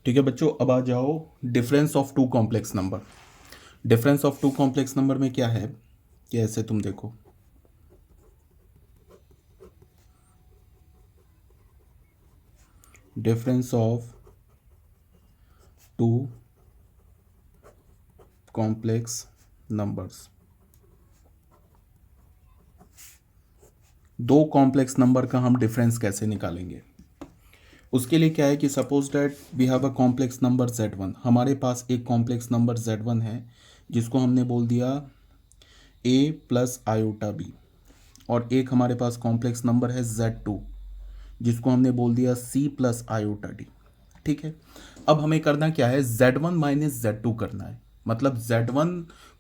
ठीक है बच्चों, अब आ जाओ difference of two complex number. Difference of two complex number में क्या है कि ऐसे तुम देखो, difference of two complex numbers, दो कॉम्प्लेक्स नंबर का हम डिफरेंस कैसे निकालेंगे। उसके लिए क्या है कि suppose that we have a complex number z1। हमारे पास एक कॉम्प्लेक्स नंबर z1 है जिसको हमने बोल दिया a प्लस आयोटा बी, और एक हमारे पास कॉम्प्लेक्स नंबर है z2 जिसको हमने बोल दिया c प्लस आयोटा डी। ठीक है, अब हमें करना क्या है, z1 माइनस z2 करना है। मतलब z1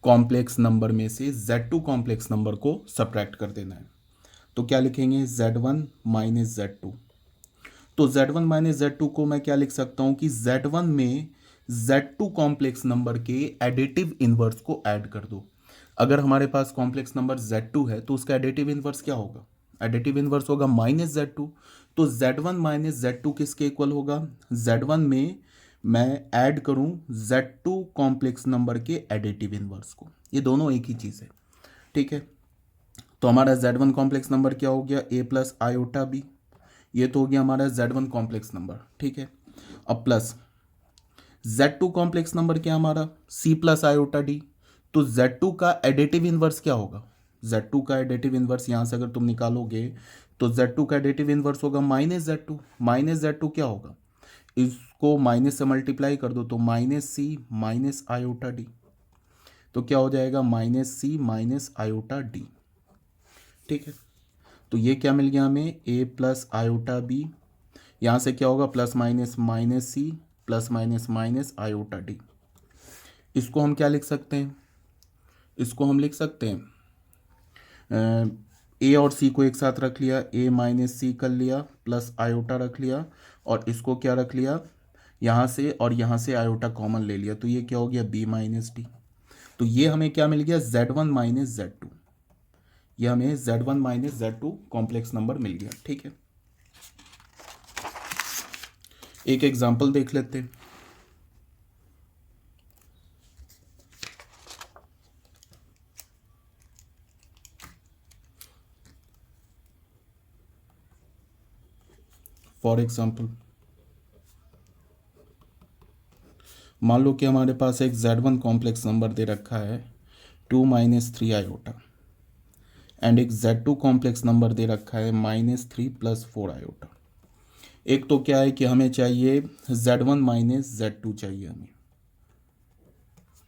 कॉम्प्लेक्स नंबर में से z2 कॉम्प्लेक्स नंबर को सब्ट्रैक्ट कर देना है। तो क्या लिखेंगे, z1 माइनस z2। तो z1 माइनस z2 को मैं क्या लिख सकता हूं कि z1 में z2 कॉम्प्लेक्स नंबर के एडिटिव इनवर्स को ऐड कर दो। अगर हमारे पास कॉम्प्लेक्स नंबर z2 है तो उसका एडिटिव इनवर्स क्या होगा, एडिटिव इनवर्स होगा माइनस z2। तो z1 माइनस z2 किसके इक्वल होगा, z1 में मैं ऐड करूं z2 कॉम्प्लेक्स नंबर के एडिटिव इनवर्स को, ये दोनों एक ही चीज़ है। ठीक है, तो हमारा z1 कॉम्प्लेक्स नंबर क्या हो गया, a प्लस आयोटा बी, ये तो हो गया हमारा z1 कॉम्प्लेक्स नंबर। ठीक है, अब प्लस z2 कॉम्प्लेक्स नंबर क्या हमारा c प्लस आयोटा डी। तो z2 का एडिटिव इनवर्स क्या होगा, z2 का एडिटिव इनवर्स यहां से अगर तुम निकालोगे तो z2 का एडिटिव इनवर्स होगा माइनस z2। माइनस z2 क्या होगा, इसको माइनस से मल्टीप्लाई कर दो तो माइनस सी माइनस आयोटा डी। तो क्या हो जाएगा, माइनस सी माइनस आयोटा डी। ठीक है, तो ये क्या मिल गया हमें, a प्लस आयोटा बी, यहाँ से क्या होगा plus minus minus C plus minus minus iota D. इसको हम क्या लिख सकते हैं, इसको हम लिख सकते हैं ए और सी को एक साथ रख लिया, ए माइनस सी कर लिया प्लस आयोटा रख लिया, और इसको क्या रख लिया यहाँ से, और यहाँ से आयोटा कॉमन ले लिया, तो ये क्या हो गया बी माइनस डी। तो ये हमें क्या मिल गया, z1 माइनस z2, ये हमें z1 minus z2 complex number मिल गया। ठीक है, एक एग्जाम्पल देख लेते हैं। फॉर एग्जाम्पल मान लो कि हमारे पास एक z1 कॉम्प्लेक्स नंबर दे रखा है 2 माइनस 3 आयोटा, एंड एक z2 कॉम्प्लेक्स नंबर दे रखा है माइनस 3 प्लस 4 आयोटा। एक तो क्या है कि हमें चाहिए z1 माइनस z2 चाहिए हमें,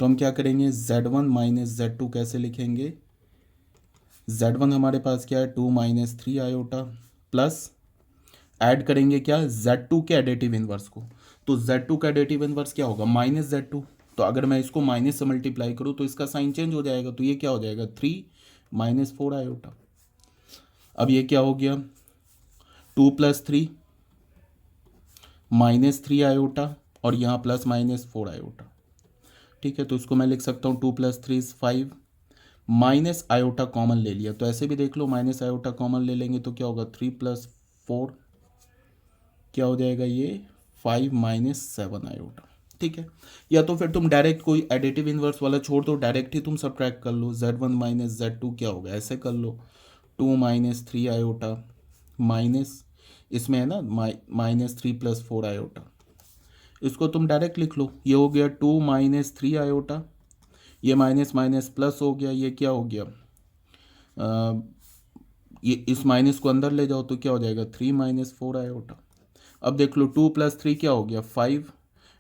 तो हम क्या करेंगे, z1 माइनस z2 कैसे लिखेंगे, z1 हमारे पास क्या है 2 माइनस 3 आयोटा, प्लस ऐड करेंगे क्या, z2 के एडिटिव इनवर्स को। तो z2 का एडिटिव इनवर्स क्या होगा, माइनस z2। तो अगर मैं इसको माइनस से मल्टीप्लाई करूँ तो इसका साइन चेंज हो जाएगा, तो ये क्या हो जाएगा 3 माइनस 4 आयोटा। अब ये क्या हो गया 2 प्लस 3 माइनस 3 आयोटा, और यहाँ प्लस माइनस 4 आयोटा। ठीक है, तो इसको मैं लिख सकता हूँ 2 plus 3 is 5, minus iota common ले लिया, तो ऐसे भी देख लो माइनस आयोटा कॉमन ले लेंगे तो क्या होगा 3 प्लस 4 क्या हो जाएगा, ये 5 माइनस 7 आयोटा। ठीक है, या तो फिर तुम डायरेक्ट कोई एडिटिव इनवर्स वाला छोड़ दो, डायरेक्ट ही तुम सब्ट्रैक्ट कर लो, z1 माइनस z2 क्या होगा, ऐसे कर लो 2 माइनस 3 आयोटा माइनस, इसमें है ना माइनस 3 प्लस 4 आयोटा, इसको तुम डायरेक्ट लिख लो, ये हो गया 2 माइनस 3 आयोटा, ये माइनस माइनस प्लस हो गया, ये क्या हो गया ये इस माइनस को अंदर ले जाओ तो क्या हो जाएगा 3 माइनस 4 आयोटा। अब देख लो 2 प्लस 3 क्या हो गया 5,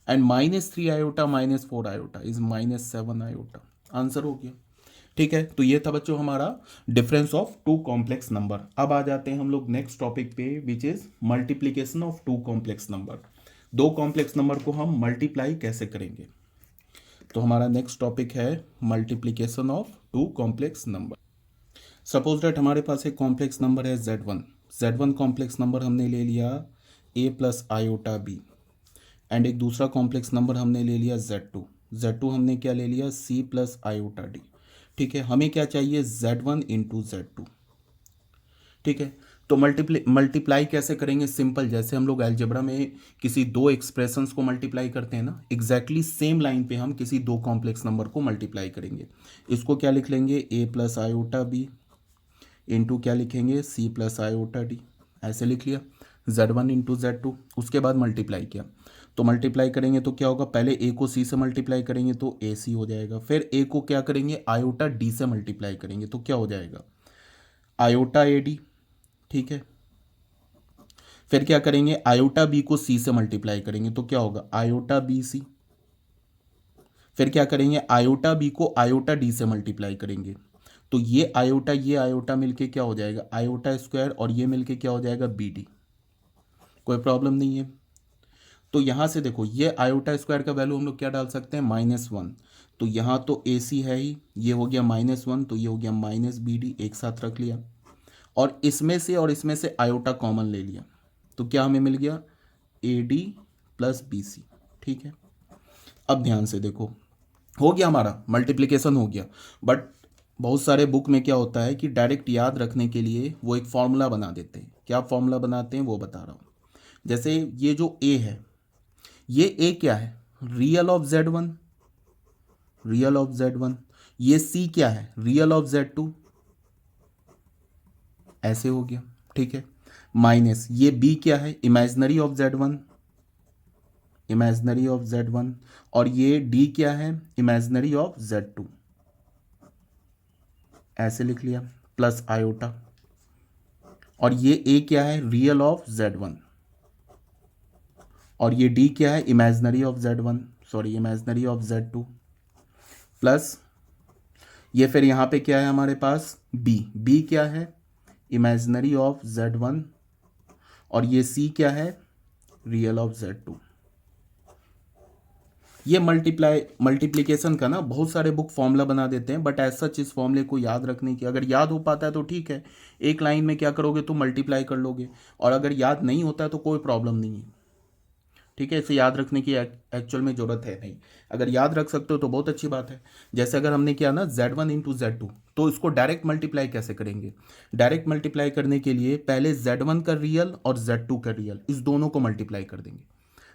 and minus 3 iota minus 4 iota is minus 7 iota, answer हो गया। ठीक है, तो ये था बच्चों हमारा difference of two complex number. अब आ जाते हैं हम लोग नेक्स्ट टॉपिक पे, which is multiplication of two complex number. दो कॉम्प्लेक्स नंबर को हम मल्टीप्लाई कैसे करेंगे, तो हमारा नेक्स्ट टॉपिक है multiplication of two complex number. Suppose that हमारे पास एक कॉम्प्लेक्स नंबर है z1 कॉम्प्लेक्स नंबर हमने ले लिया a plus iota B, and एक दूसरा कॉम्प्लेक्स नंबर हमने ले लिया z2 हमने क्या ले लिया c प्लस आयोटा डी। ठीक है, हमें क्या चाहिए z1 इंटू z2। ठीक है, तो मल्टीप्लाई कैसे करेंगे? सिंपल, जैसे हम लोग अलजेब्रा में किसी दो एक्सप्रेशंस को मल्टीप्लाई करते हैं ना, एग्जैक्टली सेम लाइन पे हम किसी दो कॉम्प्लेक्स नंबर को मल्टीप्लाई करेंगे। इसको क्या लिख लेंगे? a plus iota B into क्या लिखेंगे? c plus iota D. ऐसे लिख लिया, z1 इंटू Z2। उसके बाद मल्टीप्लाई किया, तो मल्टीप्लाई करेंगे तो क्या होगा? पहले a को c से मल्टीप्लाई करेंगे तो ac हो जाएगा, फिर a को क्या करेंगे? आयोटा d से मल्टीप्लाई करेंगे तो क्या हो जाएगा? Iota ad। ठीक है, फिर क्या करेंगे? आयोटा बी को सी से मल्टीप्लाई करेंगे तो क्या होगा? Iota B C. फिर क्या करेंगे? आयोटा बी को आयोटा डी से मल्टीप्लाई करेंगे तो ये आयोटा मिलके क्या हो जाएगा? आयोटा स्क्वायर, और ये मिलके क्या हो जाएगा? B D. कोई प्रॉब्लम नहीं है। तो यहां से देखो, ये आयोटा स्क्वायर का वैल्यू हम लोग क्या डाल सकते हैं? -1। तो यहां तो ए सी है ही, ये हो गया -1, तो ये हो गया माइनस बी डी, एक साथ रख लिया, और इसमें से आयोटा कॉमन ले लिया, तो क्या हमें मिल गया? A D plus B C. ठीक है, अब ध्यान से देखो, हो गया हमारा मल्टीप्लिकेशन हो गया। बट बहुत सारे बुक में क्या होता है कि डायरेक्ट याद रखने के लिए वो एक फॉर्मूला बना देते हैं। क्या फॉर्मूला बनाते हैं वो बता रहा हूँ। जैसे ये जो ए है, ये ए क्या है? Real of Z1, real of Z1। ये सी क्या है? Real of Z2। ऐसे हो गया। ठीक है, माइनस ये बी क्या है? Imaginary of Z1, imaginary of Z1, और ये डी क्या है? Imaginary of Z2। ऐसे लिख लिया, प्लस आयोटा, और ये ए क्या है? रियल ऑफ Z1, और ये डी क्या है? Imaginary of Z1, sorry imaginary of Z2, plus ये फिर यहाँ पे क्या है हमारे पास? बी क्या है? इमेजिनरी ऑफ Z1, और ये सी क्या है? Real of Z2। ये मल्टीप्लिकेशन का ना बहुत सारे बुक फॉर्मूला बना देते हैं, बट ऐसा इस फॉर्मूले को याद रखने की, अगर याद हो पाता है तो ठीक है, एक लाइन में क्या करोगे? तो मल्टीप्लाई कर लोगे, और अगर याद नहीं होता है तो कोई प्रॉब्लम नहीं है। ठीक है, इसे याद रखने की एक्चुअल में ज़रूरत है नहीं। अगर याद रख सकते हो तो बहुत अच्छी बात है। जैसे अगर हमने किया ना Z1 इंटू Z2, तो इसको डायरेक्ट मल्टीप्लाई कैसे करेंगे? डायरेक्ट मल्टीप्लाई करने के लिए पहले Z1 का रियल और Z2 का रियल, इस दोनों को मल्टीप्लाई कर देंगे,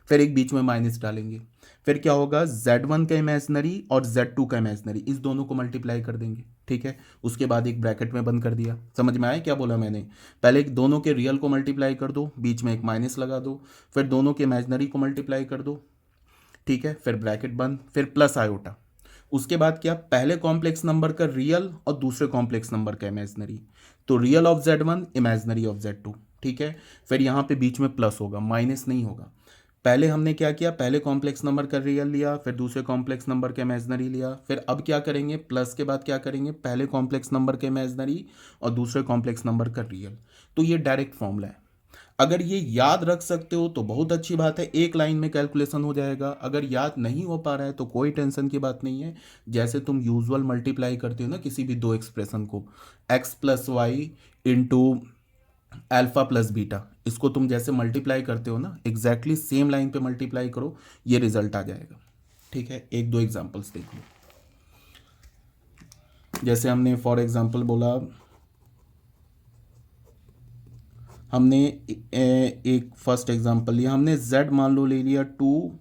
फिर एक बीच में माइनस डालेंगे, फिर क्या होगा? Z1 का इमेजिनरी और Z2 का इमेजिनरी, इस दोनों को मल्टीप्लाई कर देंगे। ठीक है, उसके बाद एक ब्रैकेट में बंद कर दिया। समझ में आया क्या बोला मैंने? पहले दोनों के रियल को मल्टीप्लाई कर दो, बीच में एक माइनस लगा दो, फिर दोनों के इमेजिनरी को मल्टीप्लाई कर दो। ठीक है, फिर ब्रैकेट बंद, फिर प्लस आयोटा। उसके बाद क्या? पहले कॉम्प्लेक्स नंबर का रियल और दूसरे कॉम्प्लेक्स नंबर का इमेजिनरी, तो real of Z1, imaginary of Z2। ठीक है, फिर यहाँ पे बीच में प्लस होगा, माइनस नहीं होगा। पहले हमने क्या किया? पहले कॉम्प्लेक्स नंबर का रियल लिया, फिर दूसरे कॉम्प्लेक्स नंबर का इमेजिनरी लिया, फिर अब क्या करेंगे? प्लस के बाद क्या करेंगे? पहले कॉम्प्लेक्स नंबर का इमेजिनरी और दूसरे कॉम्प्लेक्स नंबर का रियल। तो ये डायरेक्ट फॉर्मूला है। अगर ये याद रख सकते हो तो बहुत अच्छी बात है, एक लाइन में कैलकुलेशन हो जाएगा। अगर याद नहीं हो पा रहा है तो कोई टेंशन की बात नहीं है। जैसे तुम यूजुअल मल्टीप्लाई करते हो ना किसी भी दो एक्सप्रेशन को, x plus Y into alpha plus beta, इसको तुम जैसे मल्टीप्लाई करते हो ना, एग्जैक्टली सेम लाइन पे मल्टीप्लाई करो, ये रिजल्ट आ जाएगा। ठीक है, एक दो एग्जांपल्स देख लो। जैसे हमने फॉर एग्जांपल बोला, हमने एक फर्स्ट एग्जांपल लिया, हमने z मान लो ले लिया 2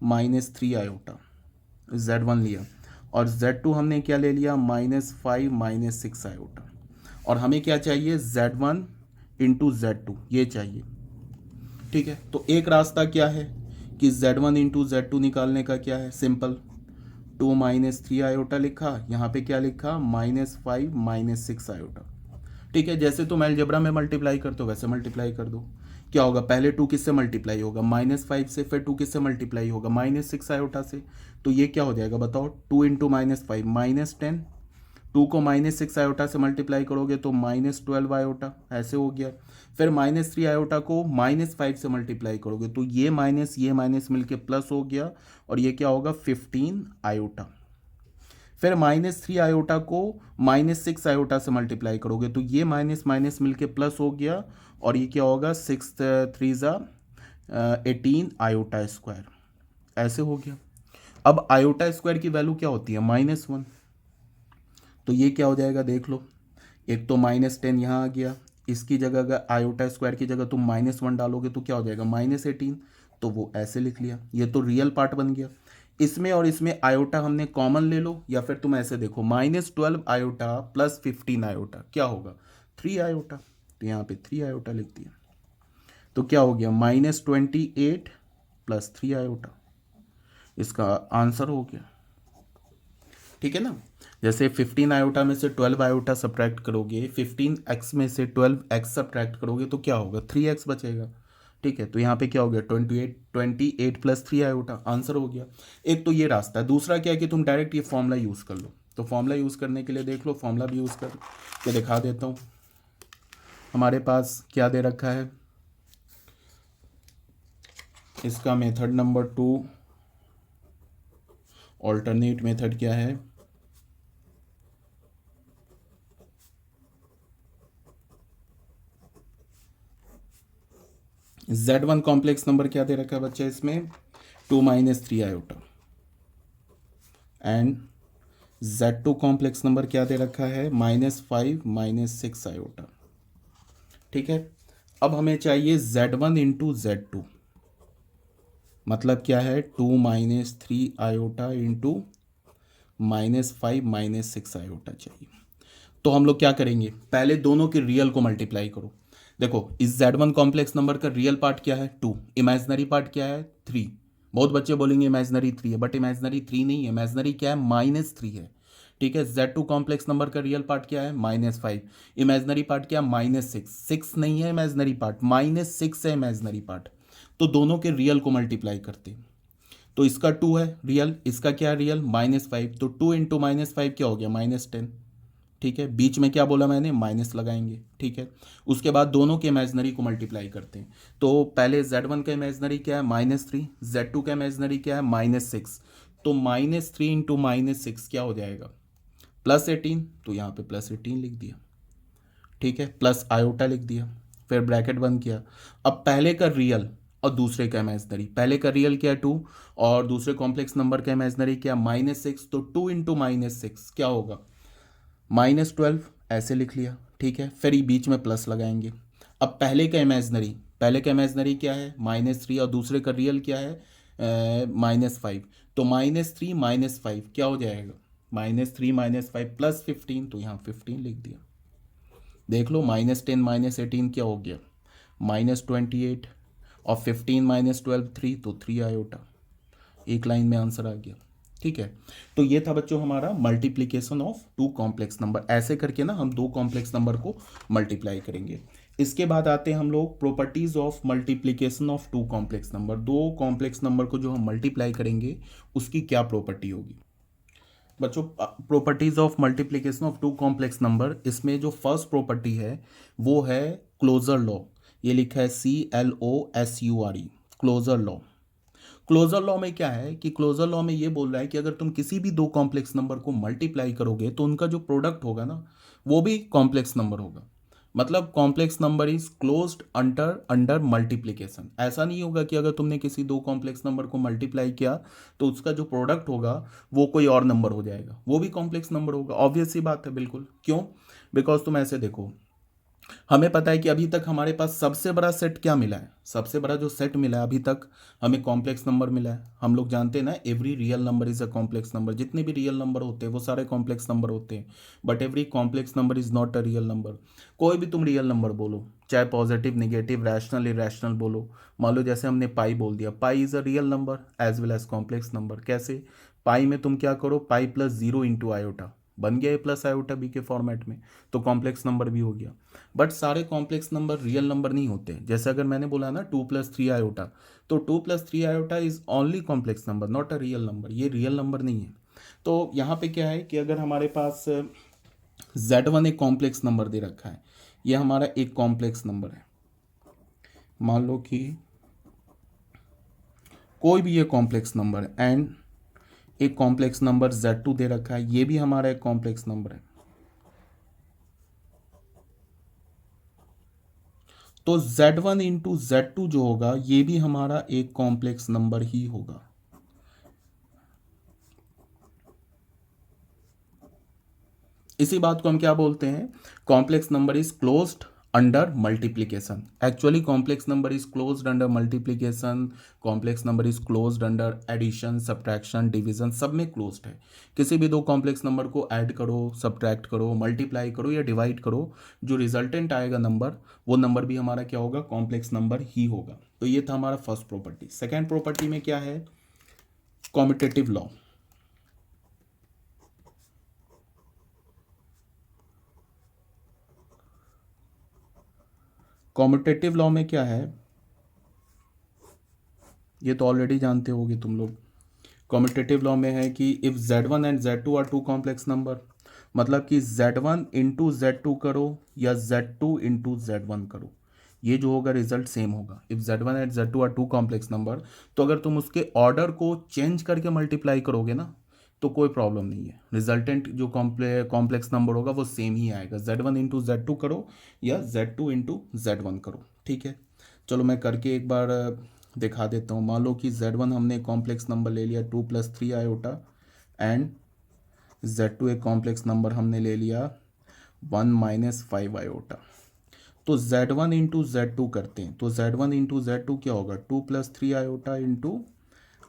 - 3 आयोटा, Z1 लिया, और Z2 हमने क्या ले लिया? -5 - 6 आयोटा, और हमें क्या चाहिए? Z1 इंटू Z2, ये चाहिए। ठीक है, तो एक रास्ता क्या है कि Z1 इंटू Z2 निकालने का? क्या है? सिंपल, 2 - 3 आयोटा लिखा, यहाँ पे क्या लिखा? -5 - 6 आयोटा। ठीक है, जैसे तुम अलजेब्रा में मल्टीप्लाई करते हो वैसे मल्टीप्लाई कर दो। क्या होगा? पहले 2 किससे मल्टीप्लाई होगा? -5 से, फिर 2 किससे मल्टीप्लाई होगा? -6 आयोटा से। तो ये क्या हो जाएगा बताओ? 2 इंटू -5 -10, 2 को -6 आयोटा से मल्टीप्लाई करोगे तो -12 आयोटा, ऐसे हो गया। फिर -3 आयोटा को -5 से मल्टीप्लाई करोगे तो ये माइनस मिलके प्लस हो गया, और ये क्या होगा? 15 आयोटा। फिर -3 आयोटा को -6 आयोटा से मल्टीप्लाई करोगे तो ये माइनस मिलके प्लस हो गया, और ये क्या होगा? 6 3 18 आयोटा स्क्वायर, ऐसे हो गया। अब आयोटा स्क्वायर की वैल्यू क्या होती है? -1। तो ये क्या हो जाएगा? देख लो, एक तो -10 यहाँ आ गया, इसकी जगह अगर आयोटा स्क्वायर की जगह तुम -1 डालोगे तो क्या हो जाएगा -18, तो वो ऐसे लिख लिया, ये तो रियल पार्ट बन गया। इसमें और इसमें आयोटा हमने कॉमन ले लो, या फिर तुम ऐसे देखो -12 आयोटा प्लस 15 आयोटा क्या होगा 3 आयोटा, तो यहाँ पे 3 आयोटा लिख दिया, तो क्या हो गया -28 प्लस 3 आयोटा, इसका आंसर हो गया। ठीक है ना। जैसे 15 आयोटा में से 12 आयोटा सब्ट्रैक्ट करोगे, 15x में से 12x सब्ट्रैक्ट करोगे तो क्या होगा 3x बचेगा। ठीक है, तो यहाँ पे क्या हो गया 28 प्लस 3 आयोटा, आंसर हो गया। एक तो ये रास्ता है। दूसरा क्या है कि तुम डायरेक्ट ये फॉर्मूला यूज़ कर लो। तो फॉर्मूला यूज़ करने के लिए देख लो, फॉर्मूला भी यूज़ कर के दिखा देता हूँ। हमारे पास क्या दे रखा है, इसका मेथड नंबर 2, ऑल्टरनेट मेथड क्या है, Z1 कॉम्प्लेक्स नंबर क्या दे रखा है बच्चा इसमें 2 - 3 iota, and Z2 complex number क्या दे रखा है -5 - 6 आयोटा। ठीक है, अब हमें चाहिए Z1 इंटू Z2, मतलब क्या है 2 - 3 आयोटा इंटू -5 - 6 आयोटा चाहिए। तो हम लोग क्या करेंगे, पहले दोनों के रियल को मल्टीप्लाई करो। देखो इस Z1 कॉम्प्लेक्स नंबर का रियल पार्ट क्या है 2, इमेजिनरी पार्ट क्या है 3। बहुत बच्चे बोलेंगे इमेजिनरी 3 है, बट इमेजिनरी 3 नहीं है, इमेजिनरी क्या है -3 है। ठीक है, Z2 कॉम्प्लेक्स नंबर का रियल पार्ट क्या है -5, इमेजिनरी पार्ट क्या है -6, 6 नहीं है इमेजिनरी पार्ट, -6 है इमेजिनरी पार्ट। तो दोनों के रियल को मल्टीप्लाई करते हैं, तो इसका 2 है रियल, इसका क्या है रियल -5, तो 2 इंटू -5 क्या हो गया -10। ठीक है, बीच में क्या बोला मैंने माइनस लगाएंगे। ठीक है, उसके बाद दोनों के इमेजिनरी को मल्टीप्लाई करते हैं। तो पहले Z1 का इमेजिनरी क्या है -3, Z2 का इमेजिनरी क्या है -6, तो -3 इंटू -6 क्या हो जाएगा +18, तो यहाँ पे +18 लिख दिया। ठीक है, प्लस आयोटा लिख दिया, फिर ब्रैकेट बंद किया। अब पहले का रियल और दूसरे का इमेजिनरी, पहले का रियल क्या है 2 और दूसरे कॉम्प्लेक्स नंबर का इमेजिनरी क्या -6, तो 2 इंटू -6 क्या होगा -12, ऐसे लिख लिया। ठीक है, फिर ये बीच में प्लस लगाएंगे। अब पहले का इमेजिनरी क्या है -3 और दूसरे का रियल क्या है -5, तो -3 -5 क्या हो जाएगा -3 -5 प्लस 15, तो यहाँ 15 लिख दिया। देख लो -10 -18 क्या हो गया -28, और 15 -12 3, तो 3 आयोटा, एक लाइन में आंसर आ गया। ठीक है, तो ये था बच्चों हमारा मल्टीप्लीकेशन ऑफ 2 कॉम्प्लेक्स नंबर। ऐसे करके ना हम 2 कॉम्प्लेक्स नंबर को मल्टीप्लाई करेंगे। इसके बाद आते हैं हम लोग properties of multiplication of 2 complex number. 2 complex number को जो हम मल्टीप्लाई करेंगे उसकी क्या प्रॉपर्टी होगी बच्चों। Properties of multiplication of 2 complex number, इसमें जो फर्स्ट प्रॉपर्टी है वो है क्लोजर लॉ। ये लिखा है CLOSURE, closure law. Closure law में क्या है कि क्लोजर लॉ में ये बोल रहा है कि अगर तुम किसी भी 2 कॉम्प्लेक्स नंबर को मल्टीप्लाई करोगे तो उनका जो प्रोडक्ट होगा ना वो भी कॉम्प्लेक्स नंबर होगा। मतलब complex number is closed under under multiplication. ऐसा नहीं होगा कि अगर तुमने किसी 2 कॉम्प्लेक्स नंबर को मल्टीप्लाई किया तो उसका जो प्रोडक्ट होगा वो कोई और नंबर हो जाएगा, वो भी कॉम्प्लेक्स नंबर होगा। ऑब्वियस सी बात है, बिल्कुल। क्यों? बिकॉज तुम ऐसे देखो, हमें पता है कि अभी तक हमारे पास सबसे बड़ा सेट क्या मिला है, सबसे बड़ा जो सेट मिला है अभी तक हमें कॉम्प्लेक्स नंबर मिला है। हम लोग जानते हैं ना every real number is a complex number, जितने भी रियल नंबर होते हैं वो सारे कॉम्प्लेक्स नंबर होते हैं, but every complex number is not a real number. कोई भी तुम रियल नंबर बोलो, चाहे पॉजिटिव नेगेटिव रैशनल इरेशनल बोलो, मान लो जैसे हमने पाई बोल दिया, pi is a real number as well as complex number. कैसे? पाई में तुम क्या करो, पाई प्लस 0 इंटू आयोटा, बन गया ए प्लस आयोटा बी के फॉर्मेट में, तो कॉम्प्लेक्स नंबर भी हो गया। बट सारे कॉम्प्लेक्स नंबर रियल नंबर नहीं होते। जैसे अगर मैंने बोला ना 2 + 3 आयोटा, तो 2 + 3 iota is only complex number, not a real number, ये रियल नंबर नहीं है। तो यहाँ पे क्या है कि अगर हमारे पास Z1 एक कॉम्प्लेक्स नंबर दे रखा है, ये हमारा एक कॉम्प्लेक्स नंबर है, मान लो कि कोई भी ये कॉम्प्लेक्स नंबर है, एंड एक कॉम्प्लेक्स नंबर Z2 दे रखा है, ये भी हमारा एक कॉम्प्लेक्स नंबर है। तो Z1 इंटू Z2 जो होगा ये भी हमारा एक कॉम्प्लेक्स नंबर ही होगा। इसी बात को हम क्या बोलते हैं, complex number is closed under multiplication. Actually complex number is closed under multiplication, complex number is closed under addition, subtraction, division, सब में क्लोज्ड है। किसी भी दो कॉम्प्लेक्स नंबर को ऐड करो, सब्ट्रैक्ट करो, मल्टीप्लाई करो या डिवाइड करो, जो रिजल्टेंट आएगा नंबर, वो नंबर भी हमारा क्या होगा, कॉम्प्लेक्स नंबर ही होगा। तो ये था हमारा फर्स्ट प्रॉपर्टी। सेकेंड प्रॉपर्टी में क्या है, कॉम्यूटेटिव लॉ। कॉम्यूटेटिव लॉ में क्या है, ये तो ऑलरेडी जानते होगे तुम लोग। कॉम्यूटेटिव लॉ में है कि if Z1 and Z2 are two complex number, मतलब कि Z1 इंटू Z2 करो या Z2 इंटू Z1 करो, ये जो होगा रिजल्ट सेम होगा। If Z1 and Z2 are two complex number, तो अगर तुम उसके ऑर्डर को चेंज करके मल्टीप्लाई करोगे ना, तो कोई प्रॉब्लम नहीं है, रिजल्टेंट जो कॉम्प्लेक्स नंबर होगा वो सेम ही आएगा। Z1 इंटू Z2 करो या Z2 इंटू Z1 करो, ठीक है। चलो मैं करके एक बार दिखा देता हूँ। मान लो कि Z1 हमने कॉम्प्लेक्स नंबर ले लिया 2 + 3 आयोटा, एंड Z2 एक कॉम्प्लेक्स नंबर हमने ले लिया 1 - 5 आयोटा। तो Z1 इंटू Z2 करते हैं, तो Z1 इंटू Z2 क्या होगा, 2 + 3 आयोटा इंटू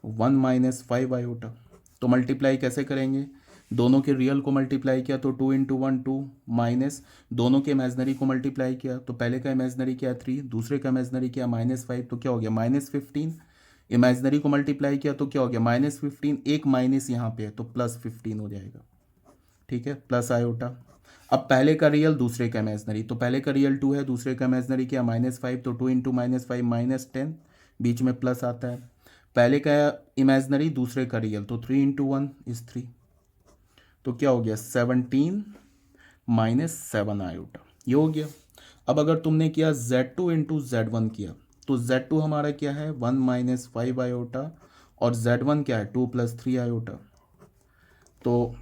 1 - 5 आयोटा। तो मल्टीप्लाई कैसे करेंगे, दोनों के रियल को मल्टीप्लाई किया तो 2 इंटू 1 2, माइनस दोनों के इमेजनरी को मल्टीप्लाई किया तो पहले का इमेजनरी किया 3, दूसरे का इमेजनरी किया -5, तो क्या हो गया -15। इमेजनरी को मल्टीप्लाई किया तो क्या हो गया -15, एक माइनस यहाँ पे है तो +15 हो जाएगा, ठीक है, प्लस आयोटा। अब पहले का रियल दूसरे का इमेजनरी, तो पहले का रियल 2 है, दूसरे का इमेजनरी क्या -5, तो 2 इंटू -5 -10, बीच में प्लस आता है। पहले का इमेजनरी दूसरे का रियल, तो 3 इंटू 1 इज 3, तो क्या हो गया 17 - 7 आयोटा, ये हो गया। अब अगर तुमने किया Z2 इंटू Z1 किया, तो Z2 हमारा क्या है 1 - 5 आयोटा, और Z1 क्या है 2 + 3 आयोटा। तो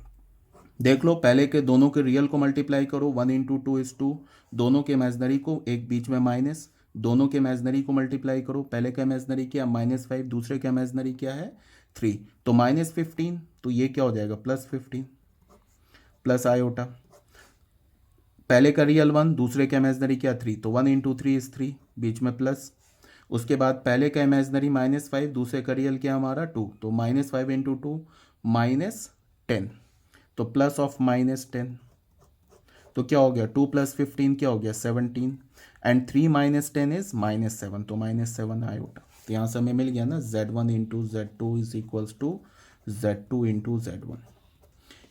देख लो, पहले के दोनों के रियल को मल्टीप्लाई करो, 1 इंटू 2 इज 2, दोनों के इमेजनरी को, एक बीच में माइनस, दोनों के इमेजनरी को मल्टीप्लाई करो, पहले का इमेजनरी क्या -5, दूसरे का इमेजनरी क्या है 3, तो -15, तो ये क्या हो जाएगा +15 प्लस आयोटा। पहले का रियल 1, दूसरे का इमेजनरी क्या 3, तो 1 इंटू 3 इज 3, बीच में प्लस। उसके बाद पहले का इमेजनरी -5, दूसरे का रियल क्या हमारा 2, तो -5 इंटू 2 -10, तो प्लस ऑफ -10, तो क्या हो गया 2 + 15 क्या हो गया 17, एंड 3 - 10 इज -7, तो -7 आयोटा। तो यहाँ से हमें मिल गया ना Z1 into Z2 is equals to Z2 into Z1।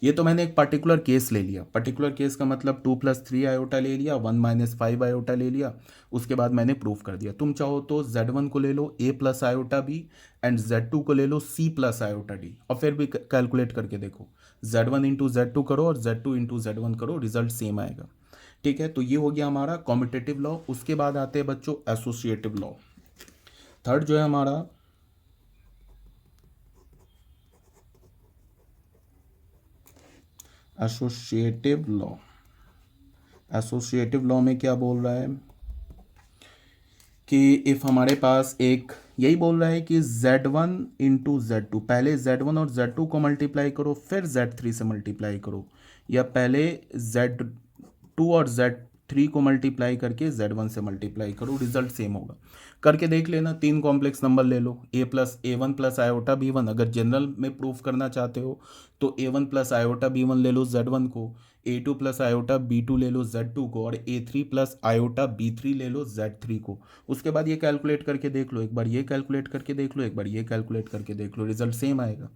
ये तो मैंने एक पर्टिकुलर केस ले लिया, पर्टिकुलर केस का मतलब 2 + 3 आयोटा ले लिया, 1 - 5 आयोटा ले लिया, उसके बाद मैंने प्रूफ कर दिया। तुम चाहो तो Z1 को ले लो A + iota B, and Z2 को ले लो C + आयोटा D, और फिर भी कैलकुलेट करके देखो, Z1 इंटू Z2 करो और Z2 इंटू Z1 करो, रिजल्ट सेम आएगा, ठीक है। तो ये हो गया हमारा कॉम्पिटेटिव लॉ। उसके बाद आते हैं बच्चों एसोसिएटिव लॉ। थर्ड जो है हमारा एसोसिएटिव लॉ। एसोसिएटिव लॉ में क्या बोल रहा है कि इफ़ हमारे पास एक, यही बोल रहा है कि Z1 इंटू Z2, पहले Z1 और Z2 को मल्टीप्लाई करो फिर Z3 से मल्टीप्लाई करो, या पहले Z2 और Z3 को मल्टीप्लाई करके Z1 से मल्टीप्लाई करो, रिजल्ट सेम होगा। करके देख लेना, तीन कॉम्प्लेक्स नंबर ले लो, A1 + आयोटा B1, अगर जनरल में प्रूफ करना चाहते हो तो A1 + आयोटा B1 ले लो Z1 को, A2 + आयोटा B2 ले लो Z2 को, और A3 + आयोटा B3 ले लो Z3 को। उसके बाद ये कैलकुलेट करके देख लो, एक बार ये कैलकुलेट करके देख लो, एक बार ये कैलकुलेट करके देख लो, रिजल्ट सेम आएगा।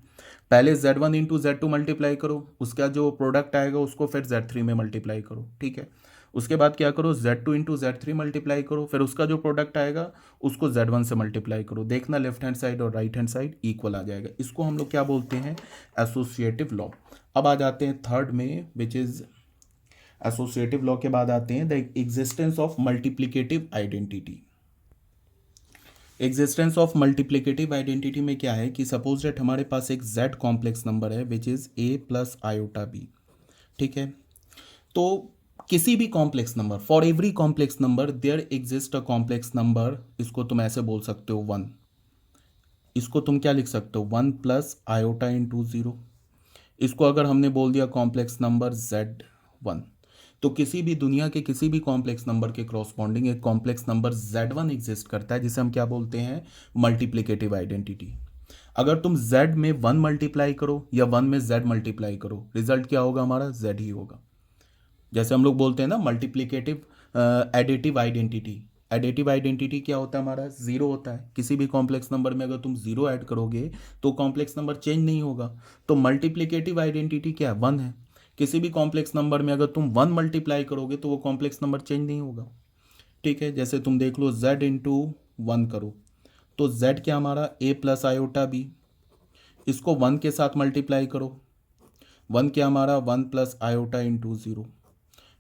पहले Z1 इंटू Z2 मल्टीप्लाई करो, उसका जो प्रोडक्ट आएगा उसको फिर Z3 में मल्टीप्लाई करो, ठीक है। उसके बाद क्या करो, Z2 इंटू Z3 मल्टीप्लाई करो, फिर उसका जो प्रोडक्ट आएगा उसको Z1 से मल्टीप्लाई करो, देखना लेफ्ट हैंड साइड और राइट हैंड साइड इक्वल आ जाएगा। इसको हम लोग क्या बोलते हैं, एसोसिएटिव लॉ। अब आ जाते हैं थर्ड में, विच इज एसोसिएटिव लॉ के बाद आते हैं the existence of multiplicative identity. Existence of multiplicative identity में क्या है कि सपोज दैट हमारे पास एक Z कॉम्प्लेक्स नंबर है which is A + iota B, ठीक है। तो किसी भी कॉम्प्लेक्स नंबर, for every complex number there exist a complex number, इसको तुम ऐसे बोल सकते हो 1, इसको तुम क्या लिख सकते हो 1 + आयोटा इंटू 0। इसको अगर हमने बोल दिया कॉम्प्लेक्स नंबर Z1, तो किसी भी दुनिया के किसी भी कॉम्प्लेक्स नंबर के क्रॉसपॉन्डिंग एक कॉम्प्लेक्स नंबर Z1 एग्जिस्ट करता है, जिसे हम क्या बोलते हैं, मल्टीप्लिकेटिव आइडेंटिटी। अगर तुम Z में 1 मल्टीप्लाई करो या 1 में Z मल्टीप्लाई करो, रिजल्ट क्या होगा, हमारा Z ही होगा। जैसे हम लोग बोलते हैं ना multiplicative additive identity. Additive identity क्या होता है, हमारा जीरो होता है। किसी भी कॉम्प्लेक्स नंबर में अगर तुम जीरो ऐड करोगे तो कॉम्प्लेक्स नंबर चेंज नहीं होगा। तो मल्टीप्लिकेटिव आइडेंटिटी क्या है, वन है। किसी भी कॉम्प्लेक्स नंबर में अगर तुम वन मल्टीप्लाई करोगे तो वो कॉम्प्लेक्स नंबर चेंज नहीं होगा। ठीक है, जैसे तुम देख लो Z इंटू वन करो तो Z क्या हमारा a प्लस आयोटा बी, इसको वन के साथ मल्टीप्लाई करो, वन क्या हमारा one plus iota into zero.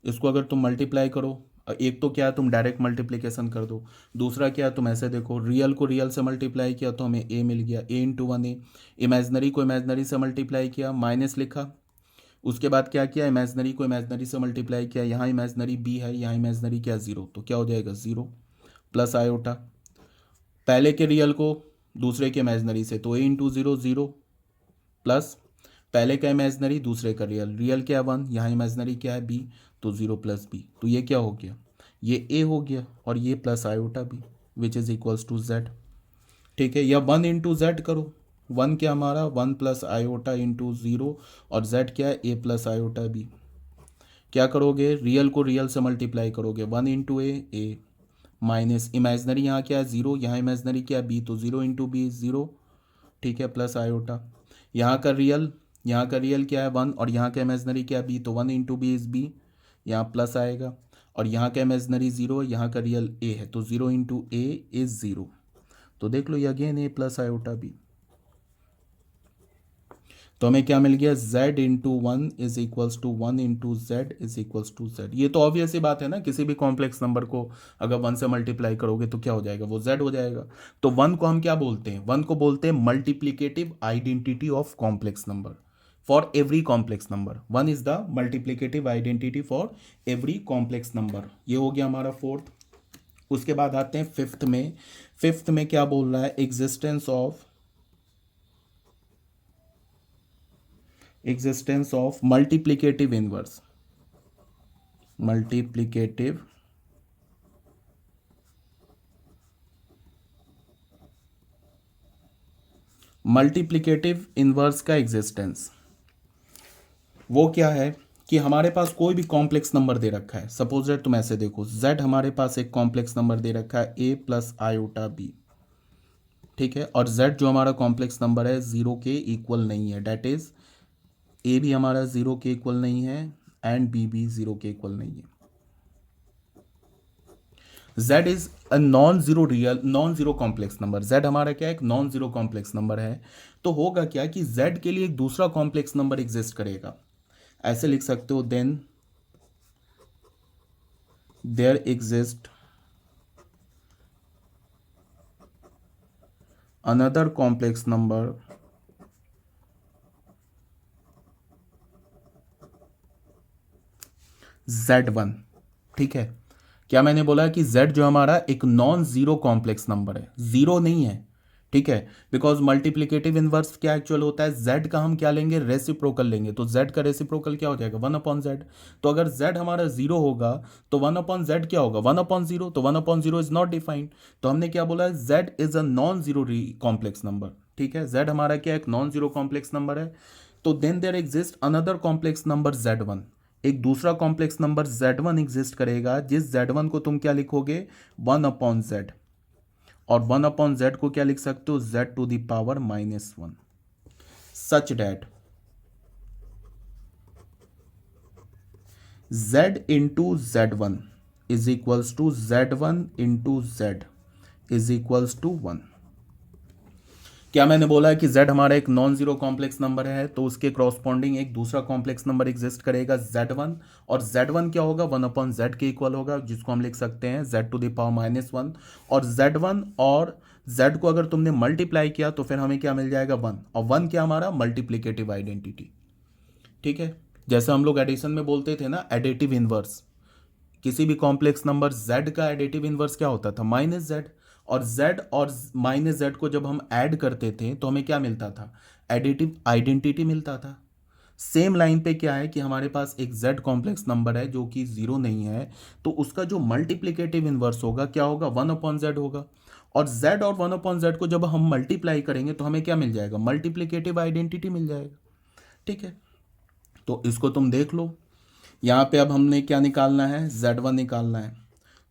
इसको अगर तुम मल्टीप्लाई करो, एक तो क्या है तुम डायरेक्ट मल्टीप्लिकेशन कर दो, दूसरा क्या है तुम ऐसे देखो, रियल को रियल से मल्टीप्लाई किया तो हमें a मिल गया, a into one A. Imaginary को इमेजनरी से मल्टीप्लाई किया, माइनस लिखा। उसके बाद क्या किया, इमेजनरी को इमेजनरी से मल्टीप्लाई किया, यहाँ इमेजनरी b है, यहाँ इमेजनरी क्या ज़ीरो, तो क्या हो जाएगा ज़ीरो प्लस आयोटा। पहले के रियल को दूसरे के इमेजनरी से, तो a into zero zero plus पहले का इमेजनरी दूसरे का रियल, रियल क्या है वन, यहाँ इमेजनरी क्या है बी, तो ज़ीरो प्लस बी, तो ये क्या हो गया, ये ए हो गया और ये plus iota B which is equals to Z. ठीक है, या वन इंटू जेड करो, वन क्या हमारा one plus iota into zero और जेड क्या है ए प्लस आयोटा बी। क्या करोगे, रियल को रियल से मल्टीप्लाई करोगे, one into a minus imaginary यहाँ क्या है ज़ीरो, यहाँ इमेजनरी क्या है बी, तो ज़ीरो इंटू बी ज़ीरो। ठीक है, प्लस आयोटा, यहाँ का रियल क्या है वन और यहाँ का इमेजनरी क्या है बी, तो one into B is B, यहाँ प्लस आएगा और यहाँ का इमेजनरी ज़ीरो, यहाँ का रियल ए है, तो zero into A is zero. तो देख लो ये again A plus iota B, तो हमें क्या मिल गया, z into one is equals to one into Z is equals to Z. ये तो ऑब्वियस ही बात है ना, किसी भी कॉम्प्लेक्स नंबर को अगर वन से मल्टीप्लाई करोगे तो क्या हो जाएगा, वो z हो जाएगा। तो वन को हम क्या बोलते हैं, वन को बोलते हैं मल्टीप्लिकेटिव आइडेंटिटी ऑफ कॉम्प्लेक्स नंबर for every complex number. One is the multiplicative identity for every complex number. ये हो गया हमारा फोर्थ। उसके बाद आते हैं फिफ्थ में। फिफ्थ में क्या बोल रहा है, existence of multiplicative inverse, multiplicative inverse का एग्जिस्टेंस। वो क्या है कि हमारे पास कोई भी कॉम्प्लेक्स नंबर दे रखा है, सपोज दैट तुम ऐसे देखो, z हमारे पास एक कॉम्प्लेक्स नंबर दे रखा है a प्लस आयोटा बी। ठीक है, और z जो हमारा कॉम्प्लेक्स नंबर है जीरो के इक्वल नहीं है, डेट इज ए भी हमारा जीरो के इक्वल नहीं है एंड बी भी जीरो के इक्वल नहीं है। z is a non zero complex number. z हमारा क्या है, एक नॉन जीरो कॉम्प्लेक्स नंबर है। तो होगा क्या कि z के लिए एक दूसरा कॉम्प्लेक्स नंबर एग्जिस्ट करेगा। ऐसे लिख सकते हो, then there exist another complex number z1। ठीक है, क्या मैंने बोला कि z जो हमारा एक नॉन जीरो कॉम्प्लेक्स नंबर है, जीरो नहीं है। ठीक है, बिकॉज मल्टीप्लिकेटिव इनवर्स क्या एक्चुअल होता है, z का हम क्या लेंगे, रेसिप्रोकल लेंगे। तो z का रेसिप्रोकल क्या हो जाएगा, वन अपॉन जेड। तो अगर z हमारा जीरो होगा तो वन अपॉन जेड क्या होगा, वन अपॉन जीरो। तो one upon zero is not defined, तो हमने क्या बोला, z is a non zero complex number. ठीक है, z हमारा क्या एक नॉन जीरो कॉम्प्लेक्स नंबर है। तो then there exist another complex number z1। एक दूसरा कॉम्प्लेक्स नंबर z1 एग्जिस्ट करेगा, जिस z1 को तुम क्या लिखोगे, वन अपॉन जेड। और वन अपॉन जेड को क्या लिख सकते हो, z to the power minus one, such that z into z1 is equals to z1 into z is equals to one. क्या मैंने बोला है कि z हमारा एक नॉन जीरो कॉम्प्लेक्स नंबर है, तो उसके क्रॉसपॉन्डिंग एक दूसरा कॉम्प्लेक्स नंबर एग्जिस्ट करेगा z1, और z1 क्या होगा, वन अपॉन जेड के इक्वल होगा, जिसको हम लिख सकते हैं z to the power minus one. और z1 और z को अगर तुमने मल्टीप्लाई किया तो फिर हमें क्या मिल जाएगा, वन। और वन क्या हमारा मल्टीप्लिकेटिव आइडेंटिटी। ठीक है, जैसे हम लोग एडिशन में बोलते थे ना, एडिटिव इनवर्स। किसी भी कॉम्प्लेक्स नंबर z का एडिटिव इनवर्स क्या होता था, माइनस जेड। और z और माइनस जेड को जब हम ऐड करते थे तो हमें क्या मिलता था, एडिटिव आइडेंटिटी मिलता था। सेम लाइन पे क्या है कि हमारे पास एक z कॉम्प्लेक्स नंबर है जो कि जीरो नहीं है, तो उसका जो मल्टीप्लिकेटिव इनवर्स होगा क्या होगा, 1/z होगा। और z और 1/z को जब हम मल्टीप्लाई करेंगे तो हमें क्या मिल जाएगा, मल्टीप्लिकेटिव आइडेंटिटी मिल जाएगा। ठीक है, तो इसको तुम देख लो। यहाँ पे अब हमने क्या निकालना है, z1 निकालना है।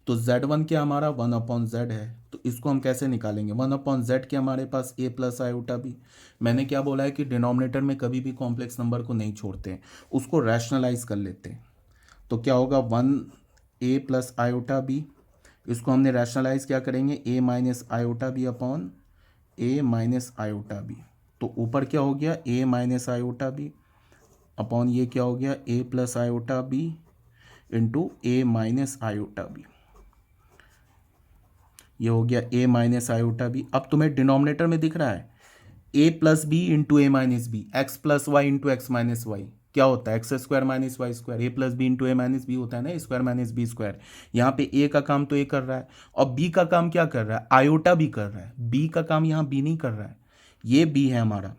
तो z1 क्या हमारा 1/z है, तो इसको हम कैसे निकालेंगे, 1/z के हमारे पास a प्लस आयोटा बी। मैंने क्या बोला है कि डिनोमिनेटर में कभी भी कॉम्प्लेक्स नंबर को नहीं छोड़ते हैं, उसको रैशनलाइज कर लेते हैं। तो क्या होगा 1a प्लस आयोटा बी, इसको हमने रैशनलाइज क्या करेंगे, a minus iota B upon a minus iota B. तो ऊपर क्या हो गया, a minus iota B upon ये क्या हो गया, a plus iota B into a minus iota B. ये हो गया a माइनस आयोटा बी। अब तुम्हें डिनोमिनेटर में दिख रहा है a plus b into a minus b, x plus Y into x minus y क्या होता है, x square minus y square, a plus b into a minus b होता है ना, स्क्वायर माइनस बी स्क्वायर। यहाँ पे a का काम तो a कर रहा है और b का काम क्या कर रहा है, आयोटा भी कर रहा है, b का काम यहाँ b नहीं कर रहा है, ये b है हमारा।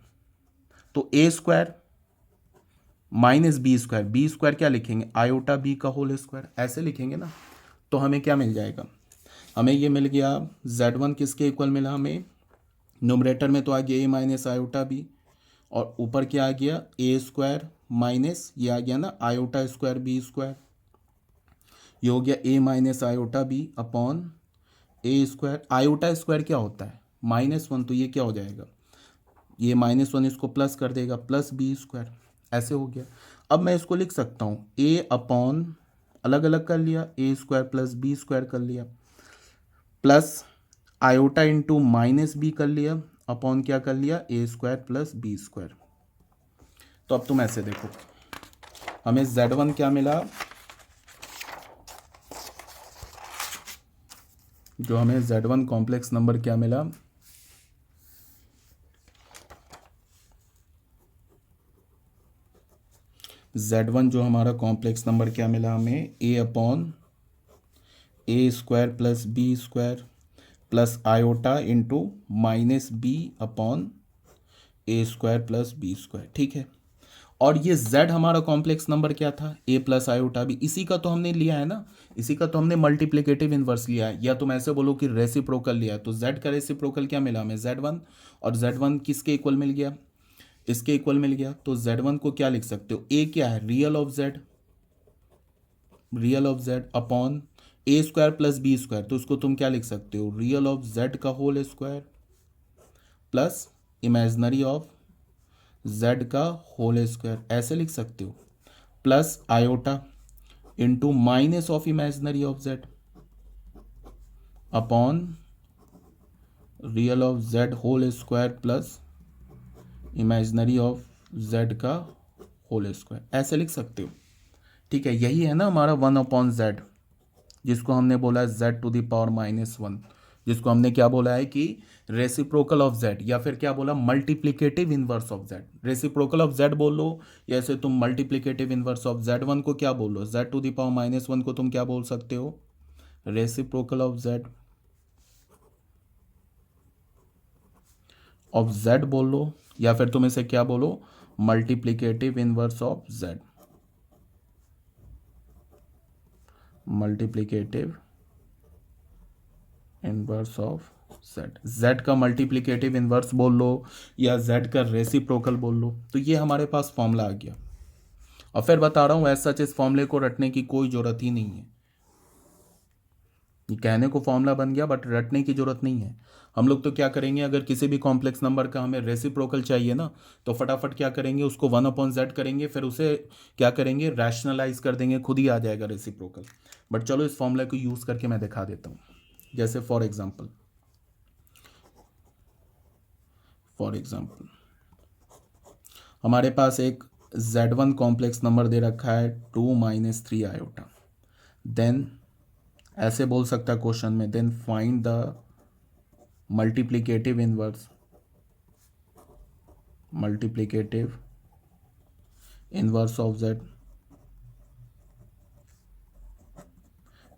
तो a square minus B square क्या लिखेंगे, आयोटा बी का होल स्क्वायर, ऐसे लिखेंगे ना। तो हमें क्या मिल जाएगा, हमें ये मिल गया z1 किसके इक्वल मिला हमें, न्यूमरेटर में तो आ गया ए माइनस आयोटा बी, और ऊपर क्या आ गया, ए स्क्वायर माइनस ये आ गया ना आयोटा स्क्वायर बी स्क्वायर। ये हो गया ए minus iota B upon A square. Iota square क्या होता है, -1, तो ये क्या हो जाएगा, ये -1 इसको प्लस कर देगा, प्लस बी स्क्वायर, ऐसे हो गया। अब मैं इसको लिख सकता हूँ ए अपॉन, अलग अलग कर लिया, A square plus B square कर लिया, plus iota into minus B कर लिया, अपॉन क्या कर लिया, A square plus B square. तो अब तुम ऐसे देखो, हमें z1 क्या मिला, जो हमें z1 कॉम्प्लेक्स नंबर क्या मिला, z1 जो हमारा कॉम्प्लेक्स नंबर क्या मिला हमें, a upon A square plus B square plus iota into minus B upon A square plus B square. ठीक है, और ये z हमारा कॉम्प्लेक्स नंबर क्या था, a प्लस आयोटा बी, इसी का तो हमने लिया है ना, इसी का तो हमने मल्टीप्लिकेटिव इनवर्स लिया है, या तुम ऐसे बोलो कि रेसिप्रोकल लिया है। तो z का रेसिप्रोकल क्या मिला हमें, z1, और z1 किसके इक्वल मिल गया, इसके इक्वल मिल गया। तो z1 को क्या लिख सकते हो, a क्या है, real of z, real of z upon A square plus B square, तो उसको तुम क्या लिख सकते हो, रियल ऑफ z का whole square plus imaginary of z का होल स्क्वायर, ऐसे लिख सकते हो, plus iota into minus of imaginary of z upon real of z whole square plus imaginary of z का होल स्क्वायर, ऐसे लिख सकते हो। ठीक है, यही है ना हमारा 1/z, जिसको हमने बोला है z⁻⁻1, जिसको हमने क्या बोला है कि रेसिप्रोकल ऑफ z, या फिर क्या बोला, multiplicative inverse of z। Reciprocal of z बोल लो, या ऐसे तुम मल्टीप्लिकेटिव इनवर्स ऑफ z1 को क्या बोलो, z⁻⁻1 को तुम क्या बोल सकते हो, रेसिप्रोकल ऑफ z बोल लो, या फिर तुम इसे क्या बोलो, multiplicative inverse of z, multiplicative inverse of z का मल्टीप्लिकेटिव इनवर्स बोल लो या z का रेसिप्रोकल बोल लो। तो ये हमारे पास फॉर्मूला आ गया, और फिर बता रहा हूँ ऐसा सच इस फॉर्मूले को रटने की कोई ज़रूरत ही नहीं है, ये कहने को फॉर्मूला बन गया बट रटने की ज़रूरत नहीं है। हम लोग तो क्या करेंगे, अगर किसी भी कॉम्प्लेक्स नंबर का हमें रेसिप्रोकल चाहिए ना, तो फटाफट क्या करेंगे, उसको 1/z करेंगे, फिर उसे क्या करेंगे, रैशनलाइज कर देंगे, खुद ही आ जाएगा रेसिप्रोकल। बट चलो इस फॉर्मूला को यूज़ करके मैं दिखा देता हूँ। जैसे फॉर एग्जाम्पल हमारे पास एक z1 कॉम्प्लेक्स नंबर दे रखा है 2 - 3 आयोटा, देन ऐसे बोल सकता है क्वेश्चन में, then find the multiplicative inverse of z,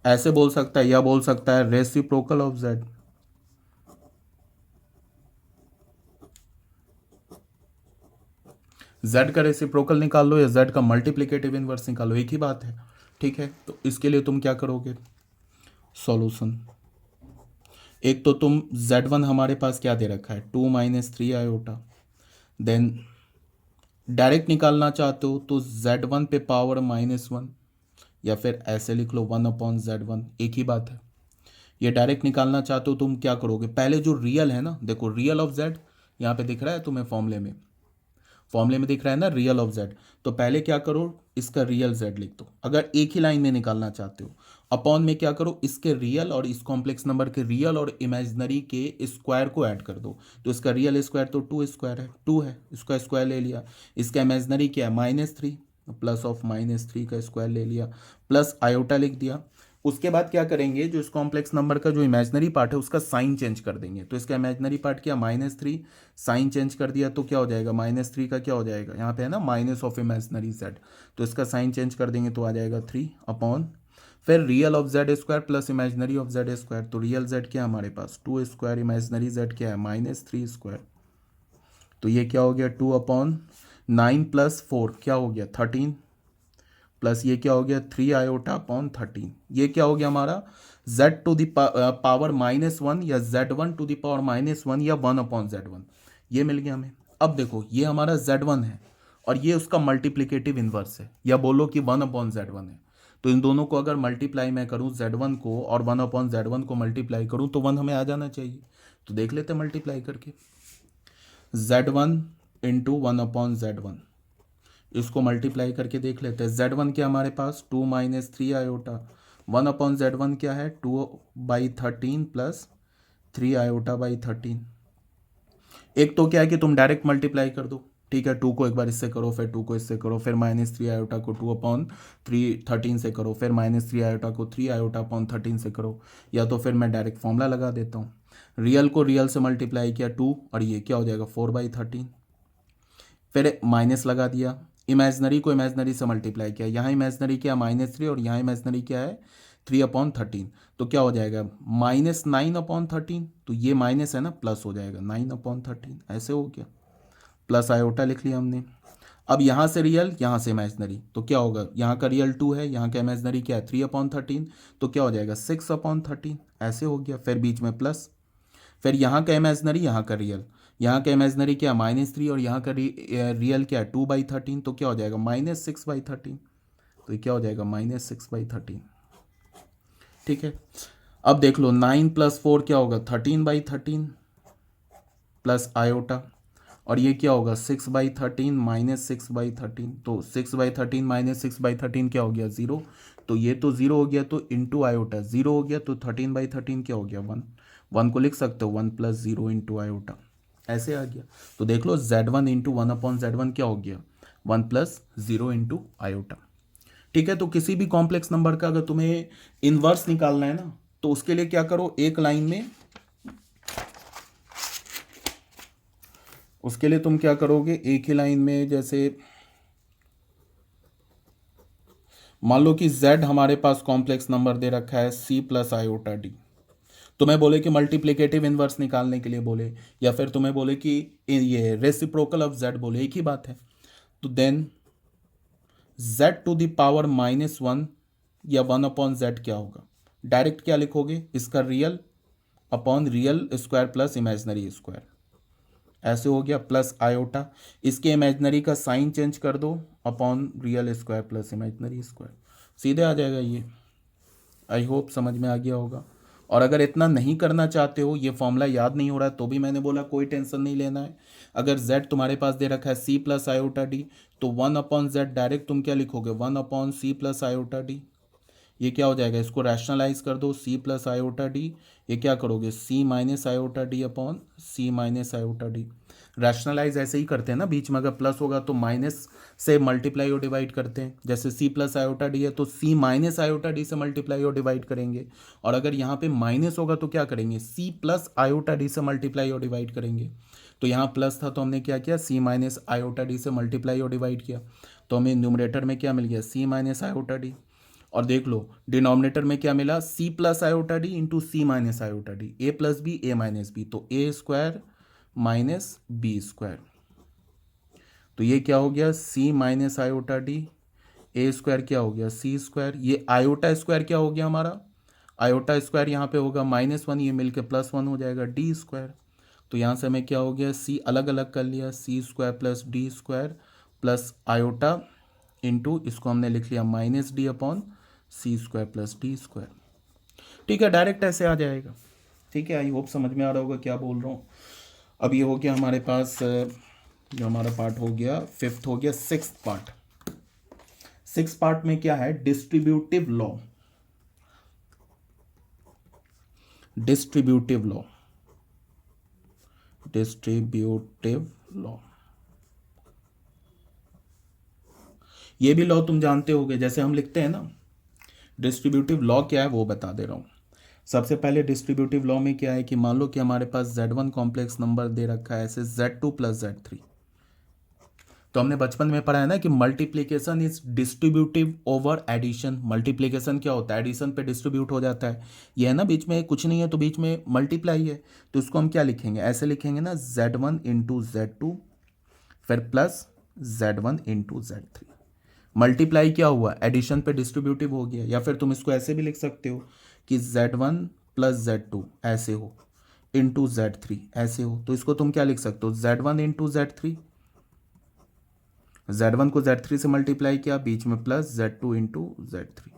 ऐसे बोल सकता है, या बोल सकता है रेसिप्रोकल ऑफ z। z का रेसिप्रोकल निकाल लो या z का मल्टीप्लिकेटिव इनवर्स निकालो, एक ही बात है। ठीक है, तो इसके लिए तुम क्या करोगे, सॉल्यूशन। एक तो तुम z1 हमारे पास क्या दे रखा है, 2 - 3 आयोटा। देन डायरेक्ट निकालना चाहते हो तो z1 पे पावर -1, या फिर ऐसे लिख लो 1/z1, एक ही बात है। ये डायरेक्ट निकालना चाहते हो तुम क्या करोगे, पहले जो रियल है ना, देखो रियल ऑफ z यहाँ पे दिख रहा है तुम्हें, फॉर्मूले में दिख रहा है ना रियल ऑफ z, तो पहले क्या करो, इसका रियल z लिख दो अगर एक ही लाइन में निकालना चाहते हो। अपॉन में क्या करो, इसके रियल और इस कॉम्प्लेक्स नंबर के रियल और इमेजिनरी के स्क्वायर को ऐड कर दो। तो इसका रियल स्क्वायर तो 2 स्क्वायर है, 2 है, इसका स्क्वायर ले लिया। इसका इमेजिनरी क्या है, -3, प्लस ऑफ -3 का स्क्वायर ले लिया, प्लस आयोटा लिख दिया। उसके बाद क्या करेंगे, जो इस कॉम्प्लेक्स नंबर का जो इमेजिनरी पार्ट है उसका साइन चेंज कर देंगे। तो इसका इमेजिनरी पार्ट क्या, -3, साइन चेंज कर दिया तो क्या हो जाएगा, -3 का क्या हो जाएगा, यहाँ पे है ना माइनस ऑफ इमेजिनरी z, तो इसका साइन चेंज कर देंगे तो आ जाएगा 3 अपॉन, फिर real of z square plus imaginary of z square. तो रियल z क्या है हमारे पास 2 स्क्वायर, इमेजिनरी z क्या है -3 स्क्वायर। तो ये क्या हो गया 2/9 + 4 क्या हो गया 13, प्लस ये क्या हो गया 3 आयोटा अपॉन 13। ये क्या हो गया हमारा z टू द पावर -1 या z1 टू द पावर -1 या 1/z1, ये मिल गया हमें। अब देखो ये हमारा z1 है और ये उसका मल्टीप्लिकेटिव इन्वर्स है, या बोलो कि 1/z1 है। तो इन दोनों को अगर मल्टीप्लाई मैं करूँ z1 को और 1/z1 को मल्टीप्लाई करूँ तो 1 हमें आ जाना चाहिए। तो देख लेते हैं मल्टीप्लाई करके, z1 इंटू 1/z1, इसको मल्टीप्लाई करके देख लेते हैं। z1 क्या हमारे पास 2 - 3 आयोटा, 1/z1 क्या है 2/13 प्लस 3 आयोटा बाई 13। एक तो क्या है कि तुम डायरेक्ट मल्टीप्लाई कर दो, ठीक है, 2 को एक बार इससे करो, फिर 2 को इससे करो, फिर -3 आयोटा को 2/3 13 से करो, फिर -3 आयोटा को 3 आयोटा अपॉन 13 से करो, या तो फिर मैं डायरेक्ट फॉर्मूला लगा देता हूँ। रियल को रियल से मल्टीप्लाई किया 2, और ये क्या हो जाएगा 4/13, फिर माइनस लगा दिया। इमेजनरी को इमेजनरी से मल्टीप्लाई किया, यहाँ इमेजनरी क्या -3 और यहाँ इमेजनरी क्या है 3/13, तो क्या हो जाएगा -9/13, तो ये माइनस है ना, प्लस हो जाएगा 9/13, ऐसे हो गया, प्लस आयोटा लिख लिया हमने। अब यहाँ से रियल यहाँ से इमेजनरी, तो क्या होगा, यहाँ का रियल 2 है, यहाँ का इमेजनरी क्या है 3/13, तो क्या हो जाएगा 6/13, ऐसे हो गया। फिर बीच में प्लस, फिर यहाँ का इमेजनरी यहाँ का रियल, यहाँ का इमेजनरी क्या -3 और यहाँ का रियल क्या है 2/13, तो क्या हो जाएगा -6/13, तो ये क्या हो जाएगा -6/13। ठीक है, अब देख लो 9 + 4 क्या होगा 13/13 प्लस आयोटा, और ये क्या होगा 6/13 - 6/13, तो 6/13 - 6/13 क्या हो गया 0, तो ये तो 0 हो गया, तो इंटू आयोटा 0 हो गया, तो 13/13 क्या हो गया 1, 1 को लिख सकते हो 1 + 0 इंटू आयोटा, ऐसे आ गया। तो देख लो z1 इंटू 1/z1 क्या हो गया 1 + 0 इंटू आयोटा। ठीक है, तो किसी भी कॉम्प्लेक्स नंबर का अगर तुम्हें इनवर्स निकालना है ना, तो उसके लिए क्या करो, एक लाइन में, उसके लिए तुम क्या करोगे, एक ही लाइन में, जैसे मान लो कि z हमारे पास कॉम्प्लेक्स नंबर दे रखा है c + आयोटा d, तुम्हें बोले कि मल्टीप्लिकेटिव इनवर्स निकालने के लिए बोले, या फिर तुम्हें बोले कि ये रेसिप्रोकल ऑफ z बोले, एक ही बात है। तो then z to the power -1 या 1/z क्या होगा, डायरेक्ट क्या लिखोगे, इसका real upon real square plus imaginary square, ऐसे हो गया, प्लस आयोटा, इसके इमेजनरी का साइन चेंज कर दो upon real square plus imaginary square, सीधे आ जाएगा ये। आई होप समझ में आ गया होगा। और अगर इतना नहीं करना चाहते हो, ये फॉर्मूला याद नहीं हो रहा है, तो भी मैंने बोला कोई टेंशन नहीं लेना है। अगर z तुम्हारे पास दे रखा है c + आयोटा d, तो 1/z डायरेक्ट तुम क्या लिखोगे 1/c + आयोटा d, ये क्या हो जाएगा, इसको रैशनलाइज कर दो c + आयोटा d, ये क्या करोगे c - iota d upon c - iota d। Rationalise ऐसे ही करते हैं ना, बीच में अगर प्लस होगा तो माइनस से मल्टीप्लाई और डिवाइड करते हैं, जैसे c + आयोटा d है तो c - आयोटा d से मल्टीप्लाई और डिवाइड करेंगे, और अगर यहाँ पे माइनस होगा तो क्या करेंगे c + आयोटा d से मल्टीप्लाई और डिवाइड करेंगे। तो यहाँ प्लस था तो हमने क्या किया c - आयोटा d से मल्टीप्लाई और डिवाइड किया, तो हमें न्यूमरेटर में क्या मिल गया c - आयोटा d, और देख लो डिनोमिनेटर में क्या मिला c + iota d into c - iota d, a + b a - b, तो a² - b², तो ये क्या हो गया सी माइनस आयोटा डी, ए स्क्वायर क्या हो गया सी स्क्वायर, ये आयोटा स्क्वायर क्या हो गया हमारा, आयोटा स्क्वायर यहाँ पे होगा -1, ये मिलके +1 हो जाएगा डी स्क्वायर। तो यहाँ से हमें क्या हो गया सी अलग अलग कर लिया, c square plus d square plus iota into इसको हमने लिख लिया -d upon c square plus d square. ठीक है, डायरेक्ट ऐसे आ जाएगा। ठीक है, आई होप समझ में आ रहा होगा क्या बोल रहा हूँ। अब ये हो गया हमारे पास जो हमारा पार्ट हो गया फिफ्थ, हो गया सिक्स्थ पार्ट। सिक्स्थ पार्ट में क्या है, distributive law. Distributive law, distributive law, ये भी लॉ तुम जानते होगे, जैसे हम लिखते हैं ना। डिस्ट्रीब्यूटिव लॉ क्या है वो बता दे रहा हूँ। सबसे पहले डिस्ट्रीब्यूटिव लॉ में क्या है कि मान लो कि हमारे पास Z1 कॉम्प्लेक्स नंबर दे रखा है ऐसे Z2 प्लस Z3। तो हमने बचपन में पढ़ा है ना कि multiplication is distributive over addition. Multiplication क्या होता है, एडिशन पे डिस्ट्रीब्यूट हो जाता है। ये है ना, बीच में कुछ नहीं है तो बीच में मल्टीप्लाई है, तो इसको हम क्या लिखेंगे, ऐसे लिखेंगे ना Z1 इंटू Z2 फिर plus Z1 into Z3। Multiply क्या हुआ, एडिशन पे डिस्ट्रीब्यूटिव हो गया। या फिर तुम इसको ऐसे भी लिख सकते हो कि Z1 प्लस Z2 ऐसे हो इंटू Z3 ऐसे हो। तो इसको तुम क्या लिख सकते हो, Z1 इंटू Z3, Z1 को Z3 से मल्टीप्लाई किया, बीच में प्लस Z2 इंटू Z3।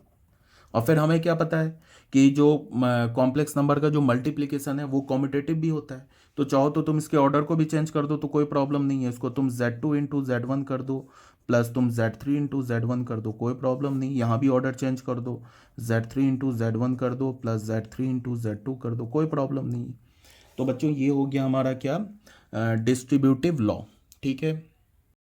और फिर हमें क्या पता है कि जो कॉम्प्लेक्स नंबर का जो मल्टीप्लिकेशन है वो कॉम्यूटेटिव भी होता है। तो चाहो तो तुम इसके ऑर्डर को भी चेंज कर दो तो कोई प्रॉब्लम नहीं है। इसको तुम Z2 इंटू Z1 कर दो प्लस तुम Z3 इंटू Z1 कर दो, कोई प्रॉब्लम नहीं। यहाँ भी ऑर्डर चेंज कर दो, Z3 इंटू Z1 कर दो प्लस Z3 इंटू Z2 कर दो, कोई प्रॉब्लम नहीं। तो बच्चों ये हो गया हमारा क्या, डिस्ट्रीब्यूटिव लॉ। ठीक है,